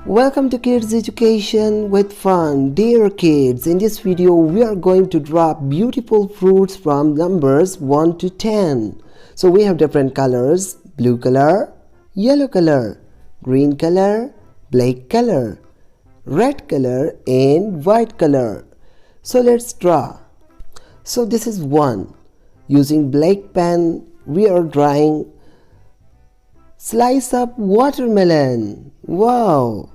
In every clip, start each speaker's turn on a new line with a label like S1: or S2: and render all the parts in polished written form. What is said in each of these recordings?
S1: Welcome to Kids Education with Fun. Dear kids, in this video we are going to draw beautiful fruits from numbers 1 to 10. So we have different colors: blue color, yellow color, green color, black color, red color and white color. So let's draw. So this is 1. Using black pen we are drawing slice of watermelon. Wow!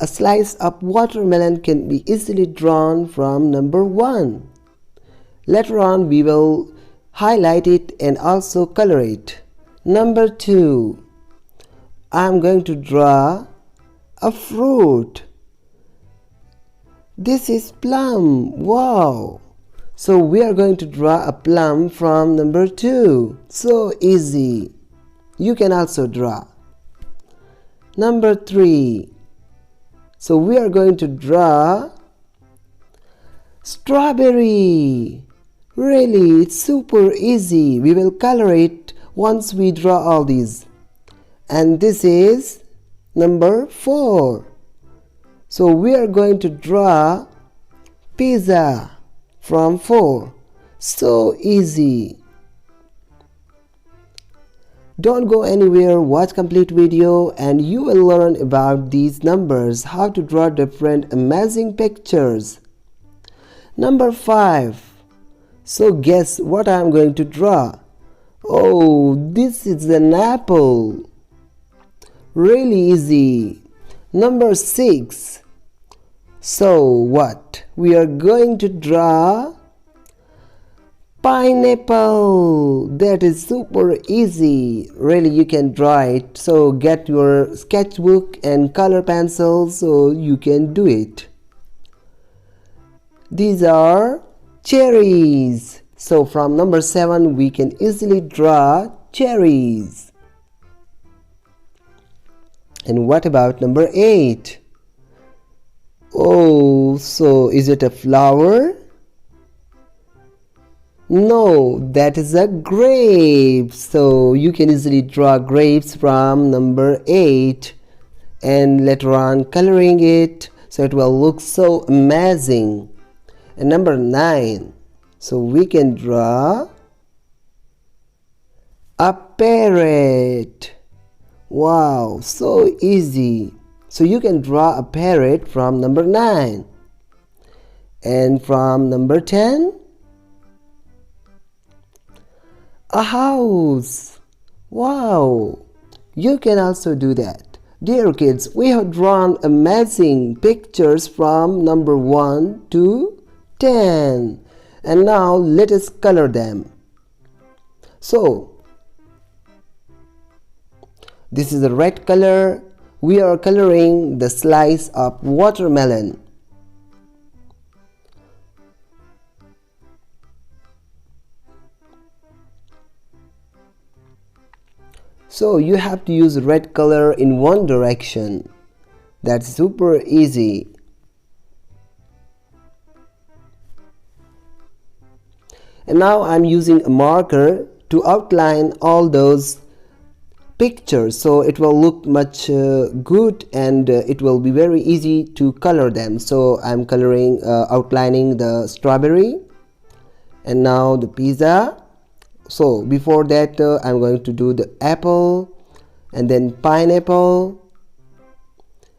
S1: A slice of watermelon can be easily drawn from number 1. Later on we will highlight it and also color it. Number 2. I am going to draw a fruit. This is plum. Wow! So we are going to draw a plum from number 2. So easy. You can also draw. Number 3. So we are going to draw strawberry. Really, it's super easy. We will color it once we draw all these. And this is number 4. So we are going to draw pizza from 4. So easy. Don't go anywhere, watch complete video and you will learn about these numbers, how to draw different amazing pictures. Number 5. So guess what I am going to draw? Oh, this is an apple. Really easy. Number 6. So what? We are going to draw pineapple. That is super easy. Really, you can draw it. So get your sketchbook and color pencil so you can do it. These are cherries. So from number 7 we can easily draw cherries. And what about number 8? Oh, so is it a flower? No, that is a grape. So you can easily draw grapes from number 8 and later on coloring it so it will look so amazing. And number 9. So we can draw a parrot. Wow, so easy. So you can draw a parrot from number 9. And from number 10, a house. Wow, you can also do that. Dear kids, we have drawn amazing pictures from number 1 to 10. And now let us color them. So this is the red color. We are coloring the slice of watermelon. So you have to use red color in one direction. That's super easy. And now I'm using a marker to outline all those pictures so it will look much good and it will be very easy to color them. So I'm coloring outlining the strawberry and now the pizza. So before that I'm going to do the apple and then pineapple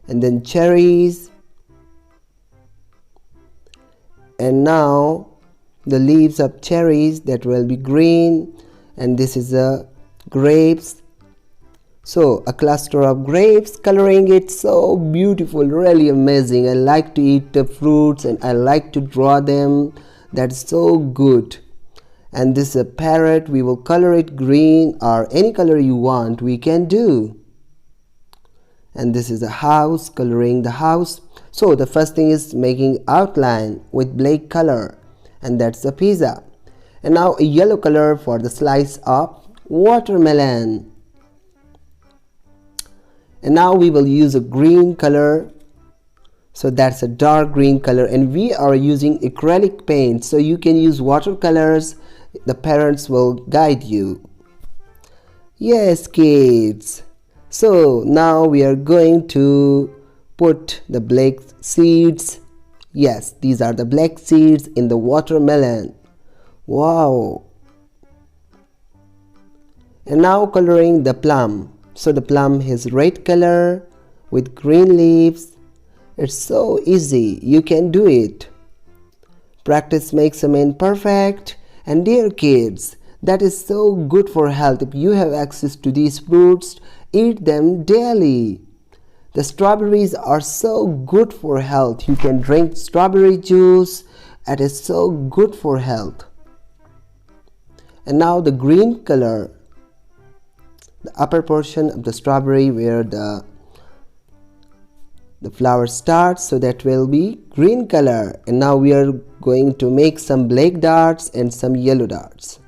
S1: and then cherries and now the leaves of cherries that will be green, and this is the grapes. So a cluster of grapes, coloring it so beautiful, really amazing. I like to eat the fruits and I like to draw them. That's so good. And this is a parrot. We will color it green or any color you want we can do. And this is a house, coloring the house. So the first thing is making outline with black color, and that's the pizza. And now a yellow color for the slice of watermelon. And now we will use a green color. So that's a dark green color, and we are using acrylic paint. So you can use watercolors. The parents will guide you. Yes, kids. So now we are going to put the black seeds. Yes, these are the black seeds in the watermelon. Wow. And now coloring the plum. So the plum has red color with green leaves. It's so easy. You can do it. Practice makes a man perfect. And dear kids, that is so good for health. If you have access to these fruits, eat them daily. The strawberries are so good for health. You can drink strawberry juice. It is so good for health. And now the green color, the upper portion of the strawberry where the flower starts, so that will be green color. And now we are going to make some black dots and some yellow dots.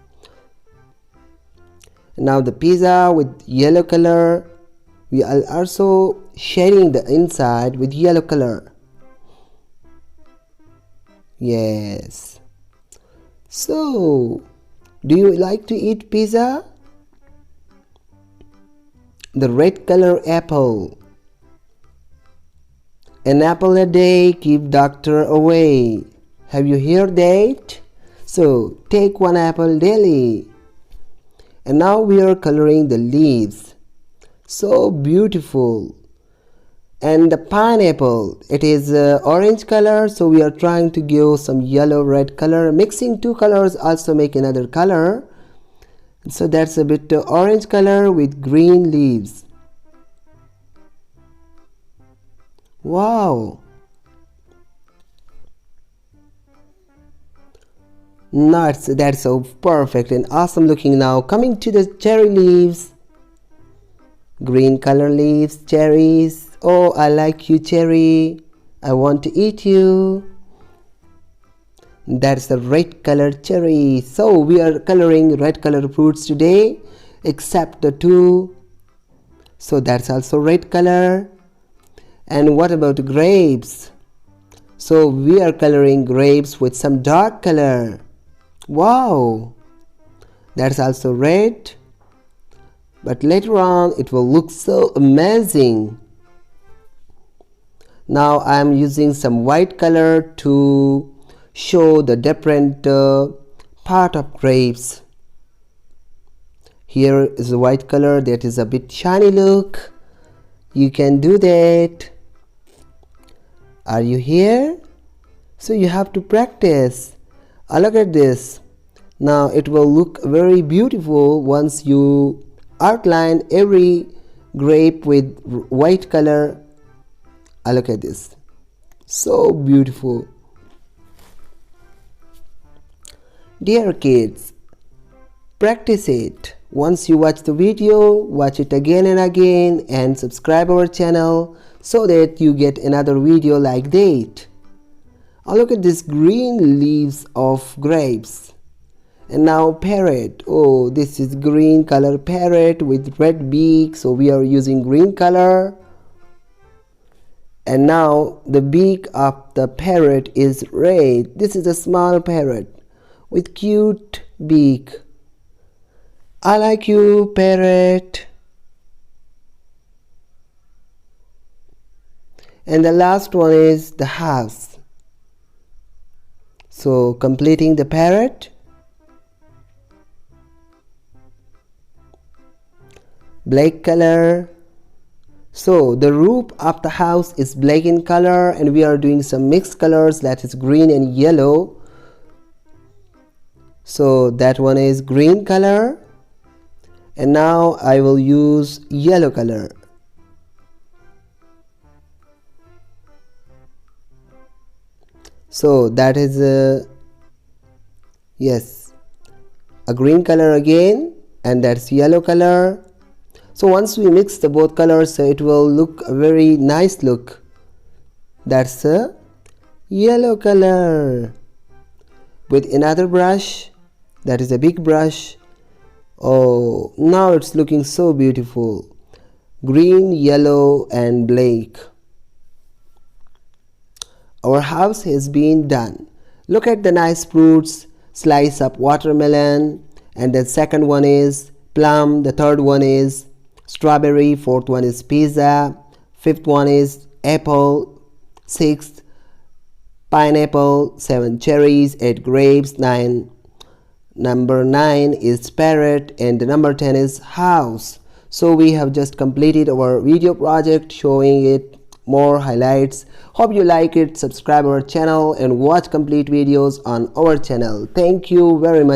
S1: And now the pizza with yellow color, we are also shading the inside with yellow color. Yes. So, do you like to eat pizza? The red color apple. An apple a day keep doctor away. Have you heard that? So take one apple daily. And now we are coloring the leaves. So beautiful. And the pineapple, it is orange color, so we are trying to give some yellow red color. Mixing two colors also make another color. So that's a bit orange color with green leaves. Wow. Nuts, that's so perfect and awesome looking. Now coming to the cherry leaves. Green color leaves, cherries. Oh, I like you, cherry. I want to eat you. That's the red color cherry. So we are coloring red color fruits today, except the two. So that's also red color. And what about grapes? So we are coloring grapes with some dark color. Wow, that's also red. But later on it will look so amazing. Now I am using some white color to show the different part of grapes. Here is a white color that is a bit shiny look. You can do that. Are you here? So you have to practice. Look at this. Now it will look very beautiful once you outline every grape with white color. Look at this. So beautiful. Dear kids, practice it. Once you watch the video, watch it again and again and subscribe our channel so that you get another video like that. Look at these green leaves of grapes. And now parrot. Oh, this is green color parrot with red beak, so we are using green color. And now the beak of the parrot is red. This is a small parrot with cute beak. I like you, parrot. And the last one is the house. So completing the parrot. Black color. So the roof of the house is black in color and we are doing some mixed colors, that is green and yellow. So that one is green color. And now I will use yellow color. So that is a green color again, and that's yellow color. So once we mix the both colors, it will look a very nice look. That's a yellow color. With another brush, that is a big brush. Oh, now it's looking so beautiful. Green, yellow and black. Our house has been done. Look at the nice fruits. Slice up watermelon, and the second one is plum, the third one is strawberry, fourth one is pizza, fifth one is apple, 6 pineapple, 7 cherries, 8 grapes, 9 number 9 is parrot, and the number 10 is house. So we have just completed our video project showing it more highlights. Hope you like it. Subscribe our channel and watch complete videos on our channel. Thank you very much.